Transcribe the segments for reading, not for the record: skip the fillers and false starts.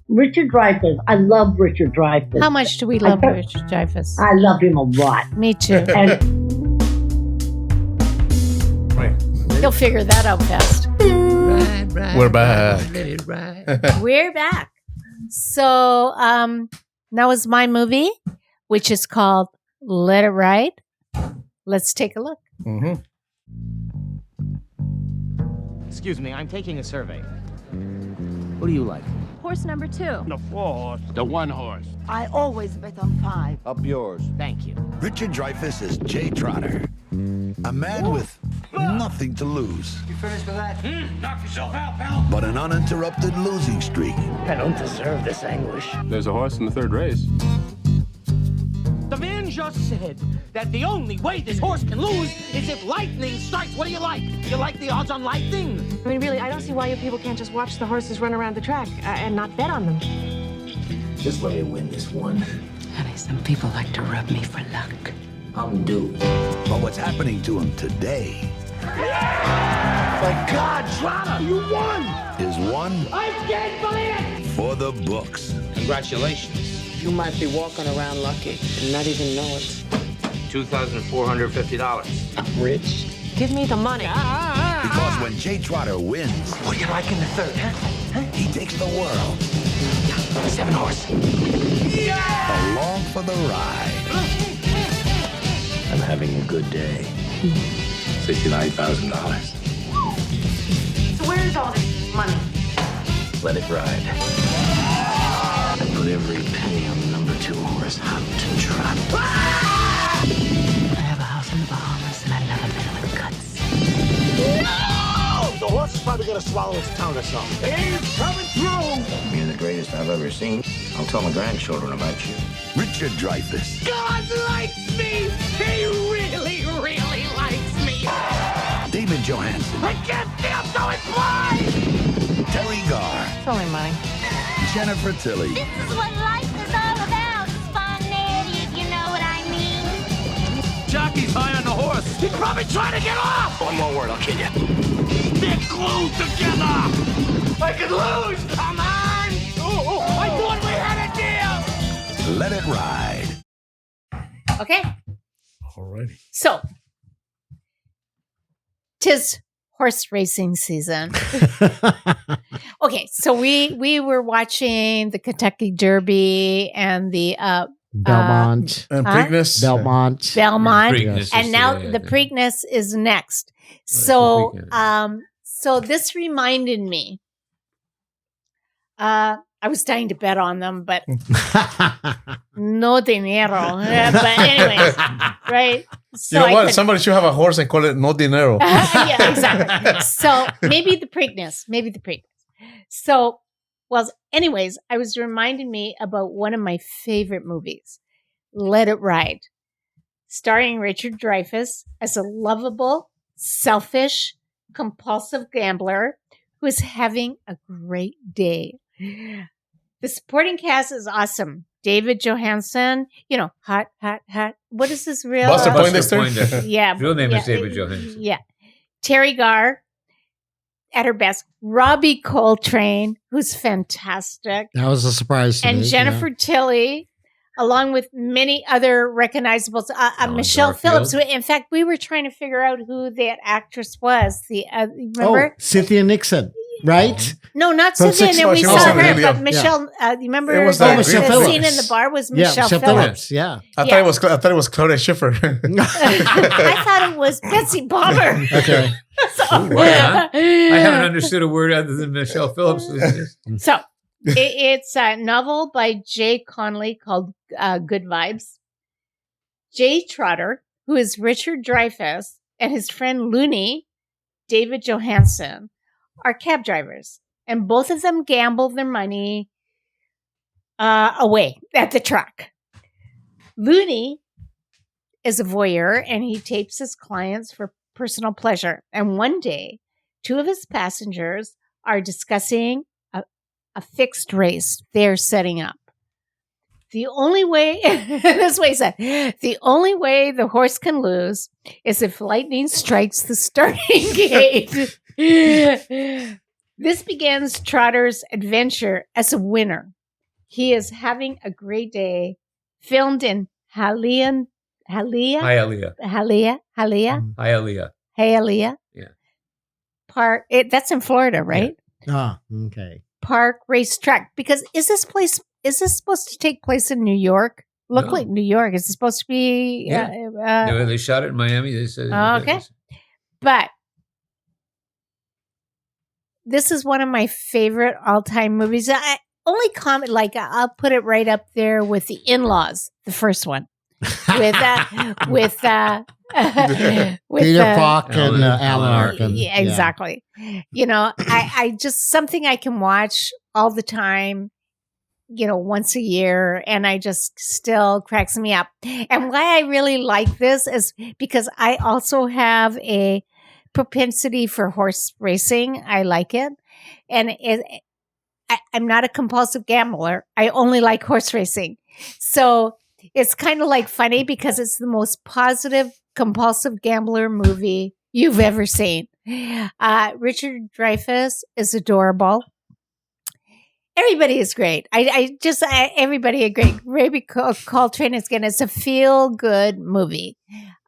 Richard Dreyfuss. I love Richard Dreyfuss. How much do we love Richard Dreyfuss? I love him a lot. Me too. And You'll figure that out fast. We're back. We're back. So that was my movie, which is called Let It Ride. Let's take a look. Mm-hmm. Excuse me, I'm taking a survey. What do you like? Horse number 2. The 4 horse. The 1 horse. I always bet on 5. Up yours. Thank you. Richard Dreyfuss is Jay Trotter, a man with nothing to lose. You finished with that? Knock yourself out, pal. But an uninterrupted losing streak. I don't deserve this anguish. There's a horse in the 3rd race. The man just said that the only way this horse can lose is if lightning strikes. What do you like? You like the odds on lightning? I mean, really, I don't see why you people can't just watch the horses run around the track and not bet on them. Just let me win this one. Honey, some people like to rub me for luck. I'm due. But what's happening to him today My God, Trotter, you won! is one I can't believe it! for the books. Congratulations. You might be walking around lucky and not even know it. $2,450. I'm rich. Give me the money. Because when Jay Trotter wins, What do you like in the 3rd, huh? he takes the world 7 horse. along for the ride. I'm having a good day. $69,000. So where's all this money? Let it ride. I put every penny on the number 2 horse, Hampton Trot. I have a house in the Bahamas and I love a man with guts. No! The horse is probably gonna swallow its tongue or something. He's coming through! You're the greatest I've ever seen. I'll tell my grandchildren about you. Richard Dreyfuss, God likes me! He really, really likes me! David Johansen, I can't see, I'm going blind! Terry Garr, It's only money. Jennifer Tilly, This is what life is all about. Spontaneity, if you know what I mean. Jockey's high on the horse. He's probably trying to get off! One more word, I'll kill you. They're glued together! I could lose! Come on! I thought we had a deal! Let It Ride. Okay. Alrighty. So, 'tis horse racing season. Okay, so we were watching the Kentucky Derby and the Belmont. And Preakness. Belmont. Preakness, and now the Preakness is next. So, Preakness. so this reminded me. I was dying to bet on them, but no dinero. But anyways, right? So You know I what? couldn't- Somebody should have a horse and call it No Dinero. yeah, exactly. So maybe the Preakness. So, well, anyways, I was reminding me about one of my favorite movies, Let It Ride, starring Richard Dreyfuss as a lovable, selfish, compulsive gambler who is having a great day. The supporting cast is awesome. David Johansen, hot. What is this real? Buster Poindexter. Poindexter. Yeah. Real name yeah, is David Johansen. Yeah. Terry Garr at her best. Robbie Coltrane, who's fantastic. That was a surprise to And me. Jennifer Tilly, along with many other recognizables. Michelle Garfield. Phillips. In fact, we were trying to figure out who that actress was. Oh, Remember? Cynthia Nixon, right? No, not From Cynthia. And then we Six saw Months. her, Really, but yeah. Michelle. You remember It was the, that Michelle the Phillips. scene in the bar was Yeah, Michelle Michelle Phillips. Phillips. Yeah. I thought it was Claudia Schiffer. I thought it was Betsy Palmer. Okay. What, huh? I haven't understood a word other than Michelle Phillips. So it's a novel by Jay Connolly called Good Vibes. Jay Trotter, who is Richard Dreyfuss, and his friend Looney, David Johansen, are cab drivers. And both of them gamble their money away at the track. Looney is a voyeur and he tapes his clients for personal pleasure. And one day, two of his passengers are discussing a fixed race they're setting up. The only way, this way he said, the only way the horse can lose is if lightning strikes the starting gate. This begins Trotter's adventure as a winner He is having a great day. Filmed in Hialeah. Hialeah. Yeah. Park. That's in Florida, right? Ah, okay. Park Racetrack. Because is this supposed to take place in New York? Look No. like New York. Is it supposed to be? Yeah. They shot it in Miami. They said. Okay. But this is one of my favorite all-time movies. I only comment, like, I'll put it right up there with The In-Laws, the first one. with Peter Falk and Alan Arkin. Yeah, exactly. You know, I just something I can watch all the time, you know, once a year, and I just still cracks me up. And why I really like this is because I also have a propensity for horse racing. I like it. And I'm not a compulsive gambler. I only like horse racing. So it's kind of like funny because it's the most positive compulsive gambler movie you've ever seen. Richard Dreyfuss is adorable. Everybody is great. Everybody is great. Raby Coltrane is it's a feel good movie.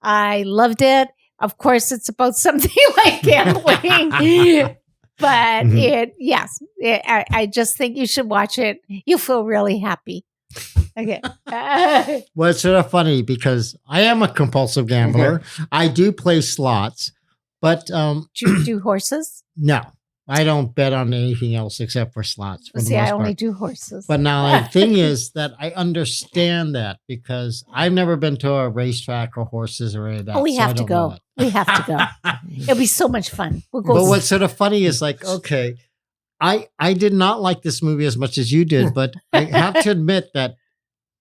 I loved it. Of course, it's about something like gambling. But I just think you should watch it. You'll feel really happy. Okay. Well, it's sort of funny because I am a compulsive gambler. I do play slots, but do you do horses? No, I don't bet on anything else except for slots. For I only do horses. But now the thing is that I understand that because I've never been to a racetrack or horses or any of that. Oh, we have to go. We have to go. It'll be so much fun. We'll go. But what's sort of funny is like, okay, I did not like this movie as much as you did, but I have to admit that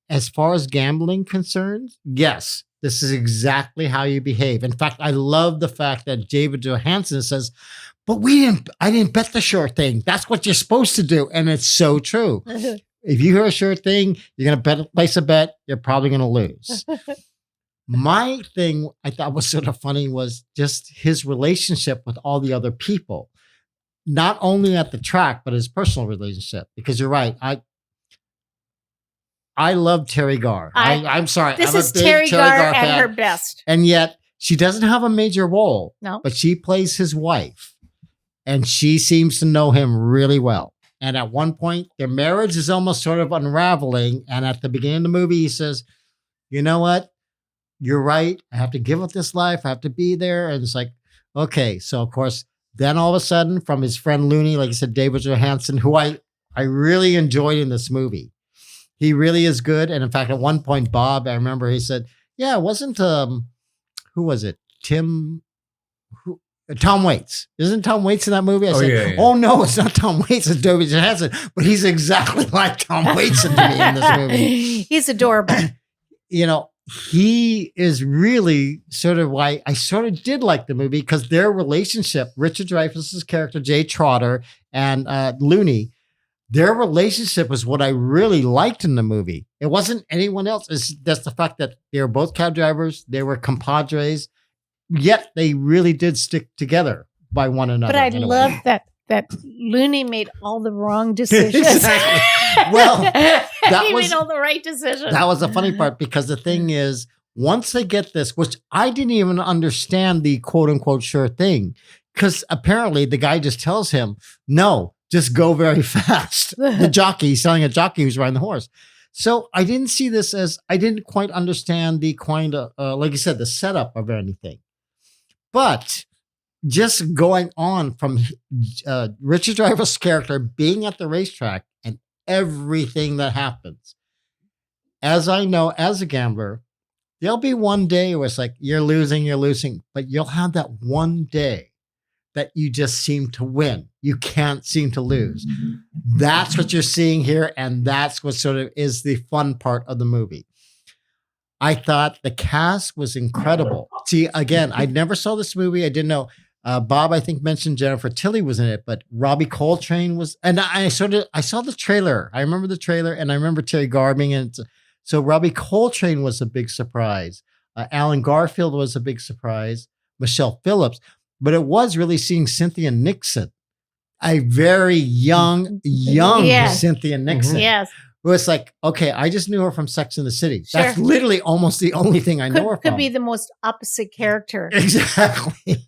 as far as gambling concerns, yes, this is exactly how you behave. In fact, I love the fact that David Johansen says, but I didn't bet the sure thing. That's what you're supposed to do. And it's so true. If you hear a sure thing, you're going to place a bet, you're probably going to lose. My thing I thought was sort of funny was just his relationship with all the other people, not only at the track, but his personal relationship. Because you're right. I love Terry Garr. I'm sorry. This I'm is a big Terry Garr at fan. her best. And yet she doesn't have a major role. No. But she plays his wife. And she seems to know him really well. And at one point, their marriage is almost sort of unraveling. And at the beginning of the movie, he says, you know what? You're right. I have to give up this life. I have to be there. And it's like, okay. So, of course, then all of a sudden, from his friend Looney, like I said, David Johansen, who I really enjoyed in this movie. He really is good. And in fact, at one point, Bob, I remember he said, yeah, it wasn't, who was it? Tom Waits. Isn't Tom Waits in that movie? I said, yeah. Oh, no, it's not Tom Waits. It's David Johansen. But he's exactly like Tom Waits to me in this movie. He's adorable. You know, he is really sort of why I sort of did like the movie because their relationship, Richard Dreyfuss's character, Jay Trotter, and Looney, their relationship was what I really liked in the movie. It wasn't anyone else. It's just the fact that they were both cab drivers. They were compadres. Yet they really did stick together by one another. But I love that Looney made all the wrong decisions. Exactly. Well, he made all the right decisions. That was the funny part because the thing is, once they get this, which I didn't even understand the quote unquote sure thing, because apparently the guy just tells him, no, just go very fast. The jockey, he's telling a jockey who's riding the horse. So I didn't see this as, I didn't quite understand the kind of, like you said, the setup of anything. But just going on from Richard Dreyfuss' character being at the racetrack and everything that happens, as I know, as a gambler, there'll be one day where it's like, you're losing, but you'll have that one day that you just seem to win. You can't seem to lose. That's what you're seeing here. And that's what sort of is the fun part of the movie. I thought the cast was incredible. See, again, I never saw this movie. I didn't know. Bob, I think, mentioned Jennifer Tilly was in it, but Robbie Coltrane was, and I saw the trailer. I remember the trailer, and I remember Terry Garr being in it. So Robbie Coltrane was a big surprise. Alan Garfield was a big surprise. Michelle Phillips, but it was really seeing Cynthia Nixon, a very young Yes. Cynthia Nixon. Yes. Who it's like, okay, I just knew her from Sex and the City. Sure. That's literally almost the only thing I know her Could from. be the most opposite character. Exactly.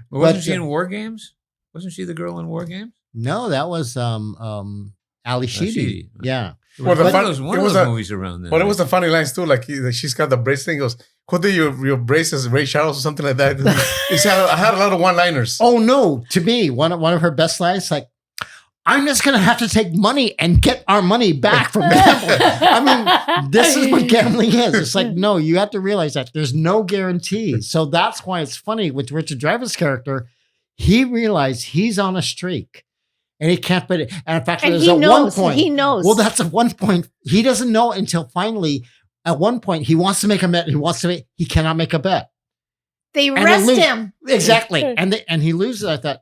Wasn't she in War Games? Wasn't she the girl in War Games? No, that was Ali Sheedy. Sheedy. Yeah. Well, the one fun- of those, it was a- movies around then. But it was the funny lines too. Like she's got the bracelet. He goes, "Who did your braces? Ray Charles or something like that." I had a lot of one-liners. Oh no! To me, one of her best lines, like, "I'm just gonna have to take money and get our money back from gambling." I mean, this is what gambling is. It's like, no, you have to realize that there's no guarantee. So that's why it's funny with Richard Dreyfuss' character. He realized he's on a streak. And he can't put it. And in fact, And there's he at knows, one point. he knows. Well, that's at one point. He doesn't know until finally, at one point, he wants to make a bet. He cannot make a bet. They And arrest him. Exactly. And he loses. I thought,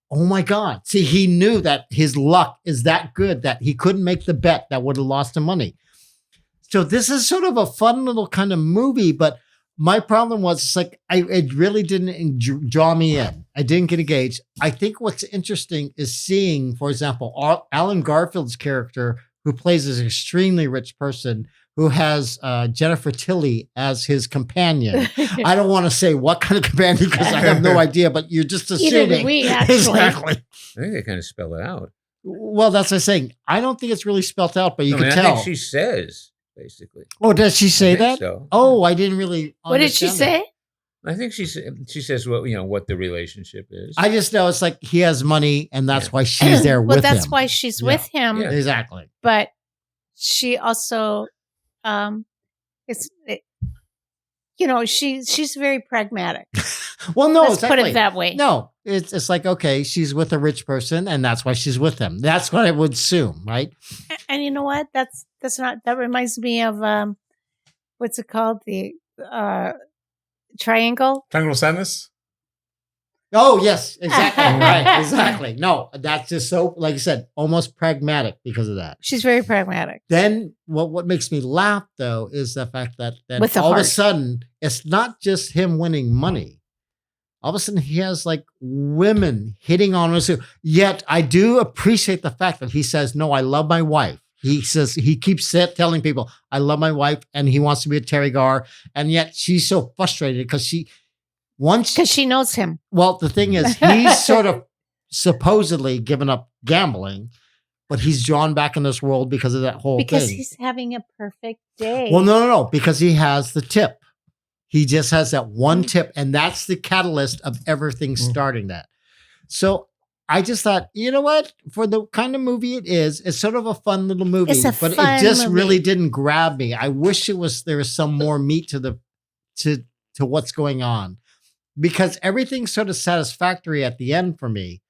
oh my God. See, he knew that his luck is that good that he couldn't make the bet that would have lost him money. So this is sort of a fun little kind of movie, but my problem was it's like it really didn't draw me in. I didn't get engaged. I think what's interesting is seeing, for example, Alan Garfield's character, who plays this extremely rich person, who has Jennifer Tilly as his companion. I don't want to say what kind of companion because I have no idea, but you're just assuming. Exactly. I think they kind of spell it out. Well, that's what I'm saying. I don't think it's really spelt out, but you can tell. I think she says, basically. Oh, does she say that? So. Oh, I didn't really. What did she say? I think she says what the relationship is. I just know it's like he has money, and that's why she's there with him. Well, that's why she's with him. Yeah. Exactly. But she also, she's very pragmatic. Well, no, Let's put it that way. No, it's like, okay, she's with a rich person, and that's why she's with him. That's what I would assume, right? And you know what? That reminds me of what's it called? The triangle. Triangle of Sadness. Oh yes, exactly. Right, exactly. No, that's just so, like I said, almost pragmatic because of that. She's very pragmatic. Then what makes me laugh though is the fact that all of a sudden it's not just him winning money. All of a sudden he has like women hitting on him. Yet I do appreciate the fact that he says, "No, I love my wife." He says he keeps telling people, "I love my wife," and he wants to be a Terry Garr, and yet she's so frustrated because she knows him. Well, the thing is, he's sort of supposedly given up gambling, but he's drawn back in this world because of that whole thing. Because he's having a perfect day. Well, no, because he has the tip. He just has that one tip, and that's the catalyst of everything starting that. So I just thought, you know what? For the kind of movie it is, it's sort of a fun little movie, but it just really didn't grab me. I wish there was some more meat to what's going on, because everything's sort of satisfactory at the end for me.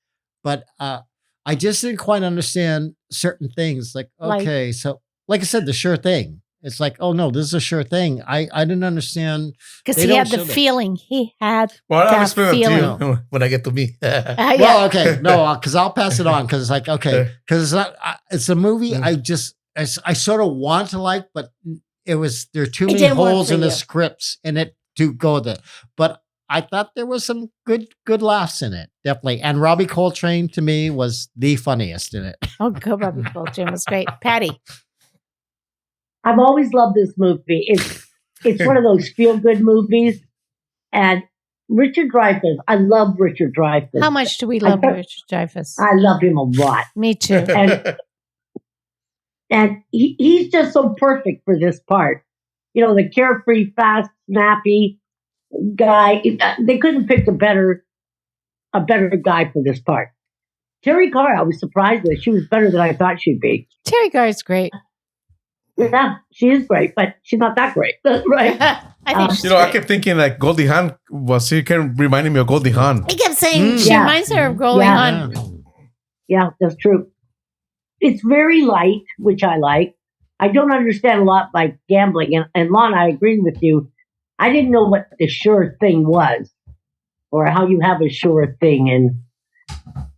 But I just didn't quite understand certain things. Like, okay, so like I said, the sure thing. It's like, oh no, this is a sure thing. I didn't understand. Because he had the feeling. He had I'll that explain feeling. it to you when I get to me. Well, okay, no, because I'll pass it on because it's like, okay, because it's not. It's a movie I sort of want to like, but there are too many holes in the scripts in it to go with it. But I thought there was some good laughs in it, definitely. And Robbie Coltrane to me was the funniest in it. Oh, good, Robbie Coltrane was great. Patty. I've always loved this movie. It's one of those feel-good movies. And Richard Dreyfuss, I love Richard Dreyfuss. How much do we love Richard Dreyfuss? I love him a lot. Me too. And he's just so perfect for this part. You know, the carefree, fast, snappy guy. They couldn't pick a better guy for this part. Terry Garr, I was surprised with. She was better than I thought she'd be. Terry Garr is great. Yeah, she is great, but she's not that great, right? I think she's I kept thinking like Goldie Hawn she kind of reminded me of Goldie Hawn. He kept saying she reminds her of Goldie Hawn. Yeah, that's true. It's very light, which I like. I don't understand a lot by gambling. And Lon, I agree with you. I didn't know what the sure thing was or how you have a sure thing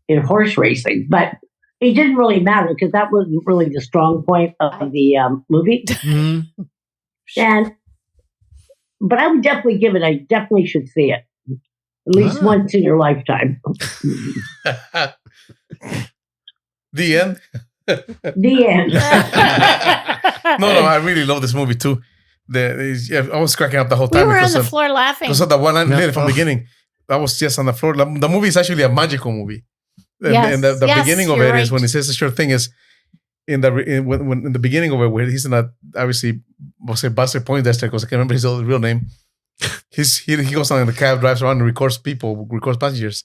in horse racing. But it didn't really matter because that wasn't really the strong point of the movie. Mm-hmm. But I would definitely give it. I definitely should see it at least once in your lifetime. The end. The end. No, I really love this movie too. I was cracking up the whole We time were on because the of, floor laughing. because of the one line from the beginning. I was just on the floor. The movie is actually a magical movie. Yes. And the Yes, beginning of you're it is right. when he says the sure thing is in the beginning of it where he's not obviously we'll say Buster Poindexter because I can't remember his real name. He goes on in the cab, drives around and records passengers.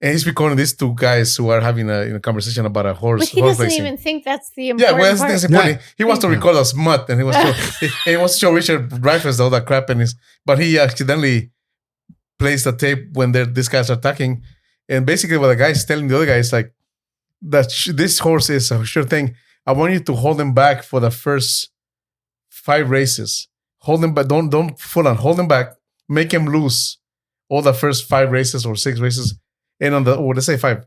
And he's recording these two guys who are having a conversation about a horse. But he horse doesn't racing. even think that's the Yeah, important well, that's the part. thing that's important. He wants to record a smut, and he wants to show Richard Dreyfuss all that crap, but he accidentally plays the tape when these guys are talking, and basically what the guy is telling the other guy is like that this horse is a sure thing. I want you to hold him back for the first 5 races. Hold him back. Don't full on. Hold him back. Make him lose all the first 5 races or 6 races. And on let's say 5. Can't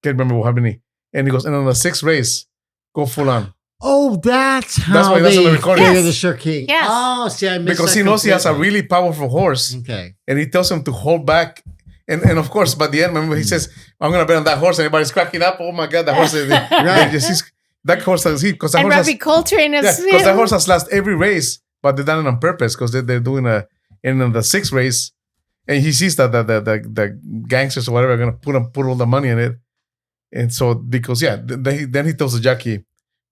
remember how many. And he goes, and on the 6th race, go full on. Oh, that's how That's why that's on the recording. figure the sure king. Yes. Oh, see, I missed Because that he knows he has a completely. really powerful horse. Okay. And he tells him to hold back. And of course, by the end, remember, he says, I'm going to bet on that horse. And everybody's cracking up. Oh my God, that horse. That horse, because that And horse Robbie has, Coltrane is because that horse has lost every race, but they've done it on purpose because they're doing in the 6th race. And he sees that the gangsters or whatever are going to put all the money in it. And so, because, then he tells the jockey,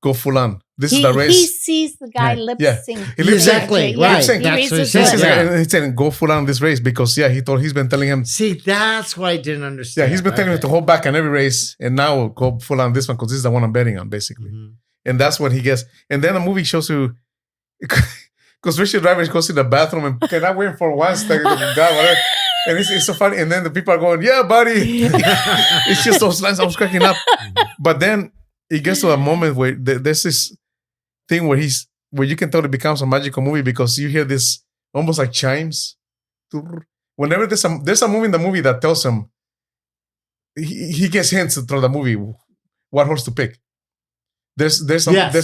go full on. This is the race. He sees the guy Right. lip Yeah. sync. He lip sync. Exactly. Yeah. Right. Lip sync. He That's reads what he his said. lips. Yeah. And he said, go full on this race because, he's been telling him, See, that's what I didn't understand. he's been telling him to hold back on every race and now go full on this one because this is the one I'm betting on, basically. Mm-hmm. And that's what he gets. And then the movie shows you, because Richard Dreyfuss goes to the bathroom and cannot wait for once, God, whatever. And it's so funny. And then the people are going, yeah, buddy. It's just those lines. I was cracking up. But then it gets to a moment where there's this thing where you can tell it becomes a magical movie because you hear this almost like chimes. Whenever there's a movie in the movie that tells him, he gets hints through the movie what horse to pick. There's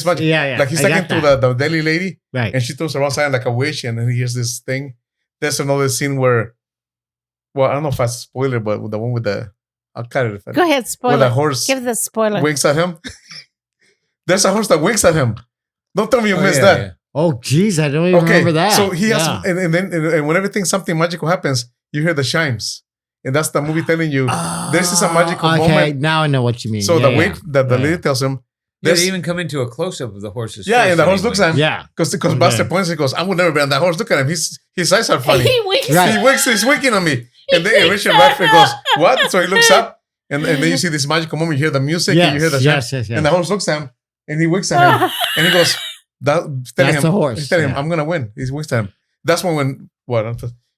magic. Yeah. Like he's I talking got to that. the deli lady, Right. and she throws her outside like a wish, and then he hears this thing. There's another scene where, well, I don't know if that's a spoiler, but the one with I'll cut it. Go ahead, spoiler. Where the horse Give the spoiler. winks at him. There's a horse that winks at him. Don't tell me you missed that. Yeah. Oh, geez, I don't even remember that. So he has, Yeah. and then whenever something magical happens, you hear the chimes, and that's the movie telling you this is a magical Okay, moment. now I know what you mean. So Yeah, the yeah. wink that the lady tells him, They this, even come into a close up of the horse's yeah, face and the horse anyway. looks at him, Yeah. because Buster points and goes, I would never be on that horse. Look at him, his eyes are funny. He winks. Right. He winks, he's winking on me, and then Richard Radford goes, what? So he looks up, and then you see this magical moment. You hear the music, and you hear the yes. and the horse looks at him, and he winks at him, and he goes, That's him, the horse, He's telling him, yeah. I'm gonna win. He winks at him. That's when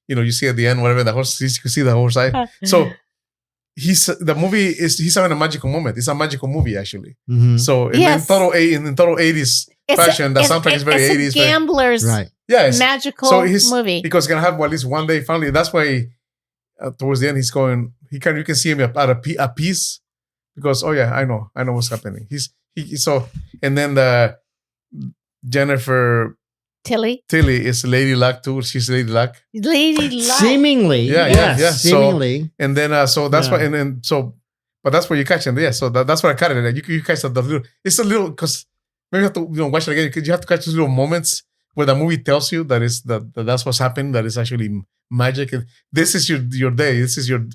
you see at the end, whatever the horse, you can see the horse eye. So he's having a magical moment. It's a magical movie actually. Mhm. So in Yes. total 80s fashion, the soundtrack is very 80s. It's a gambler's Right. Yes. magical movie. Because he's gonna have at least one day finally. That's why towards the end he's going. You can see him at a piece because I know what's happening. And then the Jennifer Tilly. is Lady Luck too. She's Lady Luck. Lady Luck. Seemingly. Yeah. Seemingly. And then so that's why but that's where you catch it. Yeah. So that's where I cut it. You catch the little. It's a little because maybe you have to watch it again because you have to catch those little moments where the movie tells you that's what's happening. That is actually magic. And this is your day. This is your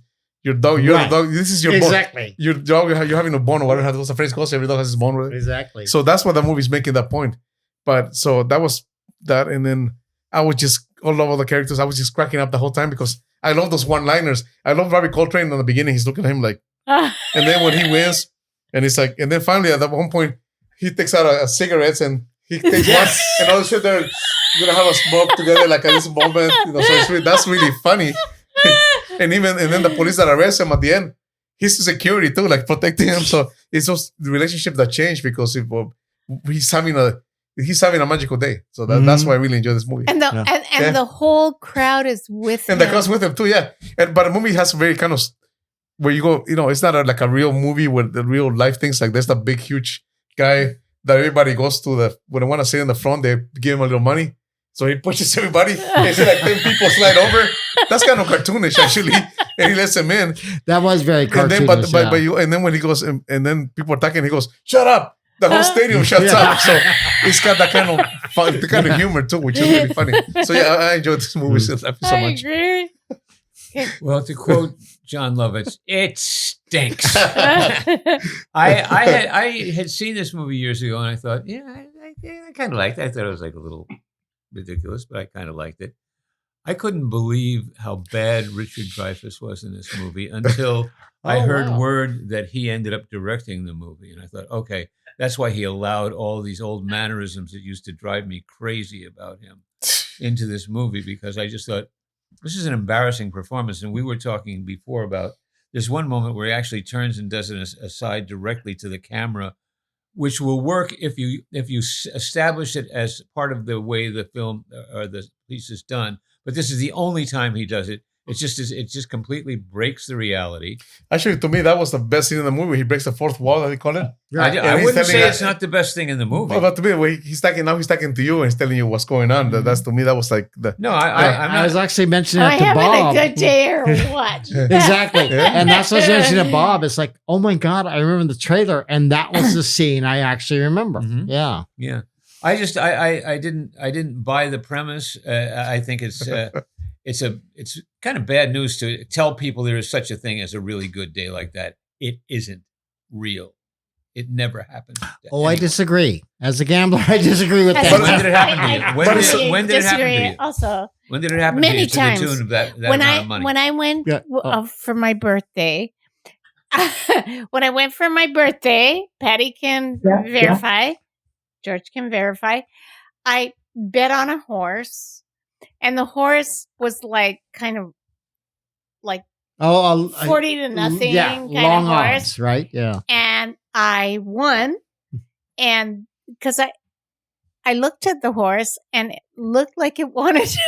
dog. You're Right. the dog. This is your Exactly. Your dog. You're having a bone or whatever. What's the phrase called? Every dog has his bone. Right? Exactly. So that's what the movie's making that point. But so that was that, and then I was just all over the characters. I was just cracking up the whole time because I love those one-liners. I love Robbie Coltrane in the beginning. He's looking at him like, and then when he wins, and he's like, and then finally at one point he takes out a cigarettes and he takes one, and all the shit they're gonna have a smoke together like at this moment. So that's really funny. and then the police that arrest him at the end, he's security too, like protecting him. So it's those relationships that change because he's having a magical day. So that's why I really enjoy this movie. And the whole crowd is with And him. the crowd's with him too, yeah. But the movie has very kind of where you go, it's not like a real movie with the real life things. Like there's the big, huge guy that everybody goes to when they want to sit in the front, they give him a little money. So he pushes everybody. They see like 10 people slide over. That's kind of cartoonish, actually. And he lets them in. That was very cartoonish. And then when he goes, and then people are talking, he goes, "Shut up!" The whole stadium shuts up. So it's got that kind of fun, the kind of humor too, which is really funny. So yeah, I enjoyed this movie so much. I agree. Well, to quote John Lovitz, it stinks. I had seen this movie years ago, and I thought, I kind of liked it. I thought it was like a little ridiculous, but I kind of liked it. I couldn't believe how bad Richard Dreyfuss was in this movie until I heard word that he ended up directing the movie, and I thought, okay, that's why he allowed all these old mannerisms that used to drive me crazy about him into this movie, because I just thought, this is an embarrassing performance. And we were talking before about there's one moment where he actually turns and does an aside directly to the camera, which will work if you establish it as part of the way the film or the piece is done. But this is the only time he does it. It just completely breaks the reality. Actually, to me, that was the best scene in the movie. He breaks the fourth wall, as they call it. I wouldn't say it's not the best thing in the movie. Well, but to me, he's talking to you and he's telling you what's going on. That's to me, that was like the. No, I was actually mentioning it to Bob. I'm having a good day or what? Exactly. And that's what I was mentioning to Bob. It's like, oh my God, I remember the trailer, and that was the scene I actually remember. Mm-hmm. Yeah. Yeah. I didn't buy the premise. I think it's kind of bad news to tell people there is such a thing as a really good day like that. It isn't real. It never happened. I disagree. As a gambler, I disagree with that. When did it happen to you? When did it happen to you? Also, when did it happen many to you? times. To the tune of that amount of money. When I went for my birthday, Patty can verify. George can verify. I bet on a horse, and the horse was like kind of like 40 to nothing kind long of horse, odds, right? Yeah. And I won, and because I looked at the horse and it looked like it wanted to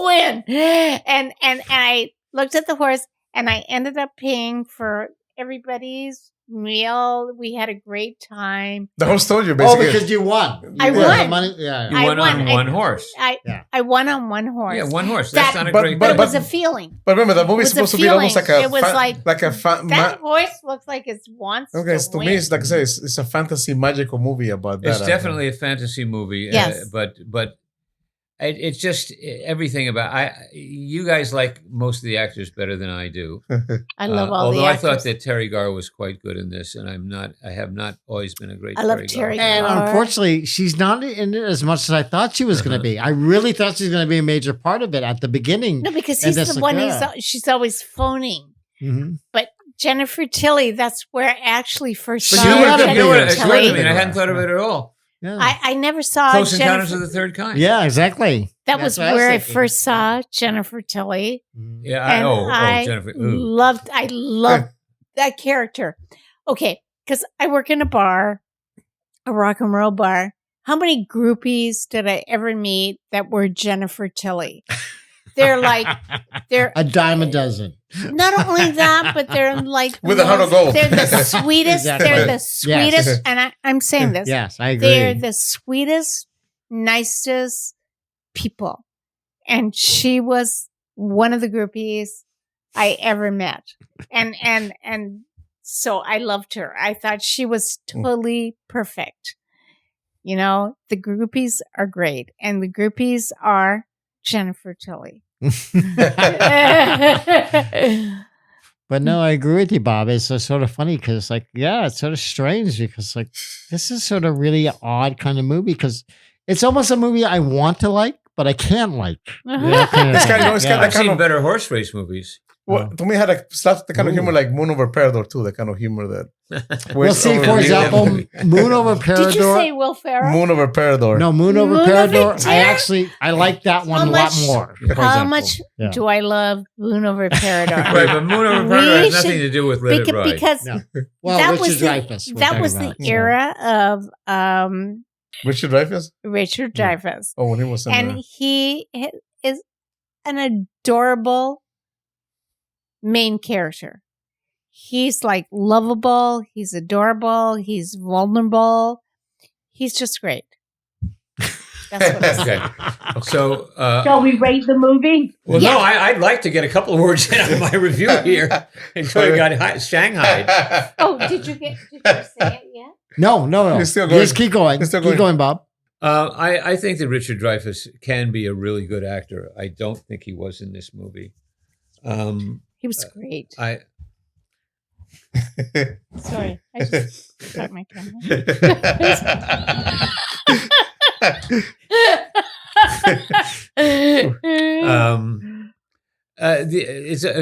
win, and I looked at the horse and I ended up paying for everybody's meal. We had a great time. The horse told you basically. Oh, because you won. I won. Money, you won on one horse. I won on one horse. Yeah, one horse. That's not a great. But it was a feeling. But remember, the movie's supposed to be almost like a. It was that horse looks like it wants. Okay, to me, it's like I say, it's a fantasy magical movie about that. It's definitely a fantasy movie. Yes, but it's just everything about you guys like most of the actors better than I do. I love all although the I actors. thought that Terry Garr was quite good in this, and I have not always been a great. I love Terry Garr. And unfortunately, she's not in it as much as I thought she was going to be. I really thought she was going to be a major part of it at the beginning. No, because he's the one she's always phoning. Mm-hmm. But Jennifer Tilly, that's where I actually first saw Jennifer Tilly. I hadn't thought of it at all. Yeah. I never saw Close Encounters of the Third Kind. Yeah, exactly. That was where I first saw Jennifer Tilly. Yeah, I Jennifer. loved that character. Okay, because I work in a bar, a rock and roll bar. How many groupies did I ever meet that were Jennifer Tilly? They're a dime a dozen. Not only that, but they're like with a heart of gold. They're the sweetest. Exactly. They're the sweetest, yes. and I'm saying this. Yes, I agree. They're the sweetest, nicest people, and she was one of the groupies I ever met, and so I loved her. I thought she was totally perfect. You know, the groupies are great, and the groupies are Jennifer Tilly. But no, I agree with you, Bob. It's sort of funny because, it's sort of strange because, this is sort of really odd kind of movie because it's almost a movie I want to like, but I can't like. I've seen better horse race movies. Well, to me, it had the kind of humor like Moon Over Parador too. The kind of humor that. Well, see, for example, Moon Over Parador. Did you say Will Ferrell? Moon Over Parador. No, Moon Over Parador. I like that one a lot more. How much do I love Moon Over Parador? Right, but Moon Over Parador has nothing to do with Let It Ride. Because that was the era of Richard Dreyfuss. Richard Dreyfuss. Oh, when he was in and he is an adorable main character. He's like lovable. He's adorable. He's vulnerable. He's just great. That's what I said. Okay. So, Shall we rate the movie? well, no, I'd like to get a couple of words in on my review here until I got Shanghai. Oh, did you say it yet? No. It's still going. Just keep going. It's still Keep going, Bob. I think that Richard Dreyfuss can be a really good actor. I don't think he was in this movie. He was great. I Sorry, I just got my camera.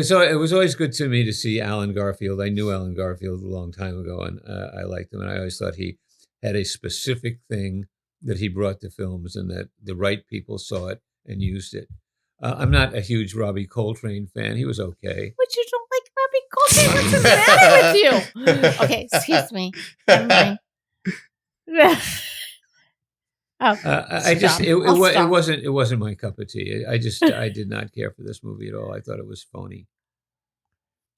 So it was always good to me to see Alan Garfield. I knew Alan Garfield a long time ago, and I liked him. And I always thought he had a specific thing that he brought to films, and that the right people saw it and used it. I'm not a huge Robbie Coltrane fan. He was okay. But you don't like Robbie Coltrane? What's the matter with you? Okay, excuse me. Never mind. It wasn't my cup of tea. I did not care for this movie at all. I thought it was phony.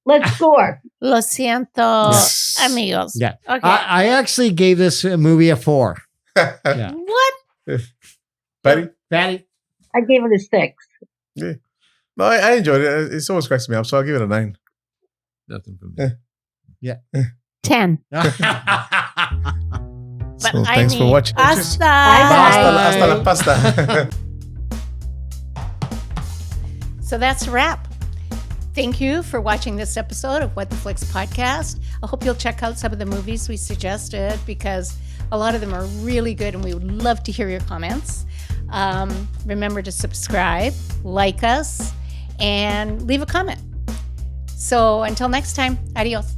Let's score. Lo siento, amigos. Yeah. Okay. I actually gave this movie a 4. Yeah. What? Patty? I gave it a 6. Yeah. No, I enjoyed it. It always cracks me up, so I'll give it a 9. Nothing from me. Yeah. 10. So thanks for watching. Hasta la pasta. So that's a wrap. Thank you for watching this episode of What the Flicks podcast. I hope you'll check out some of the movies we suggested, because a lot of them are really good and we would love to hear your comments. Remember to subscribe, like us, and leave a comment. So until next time, adios.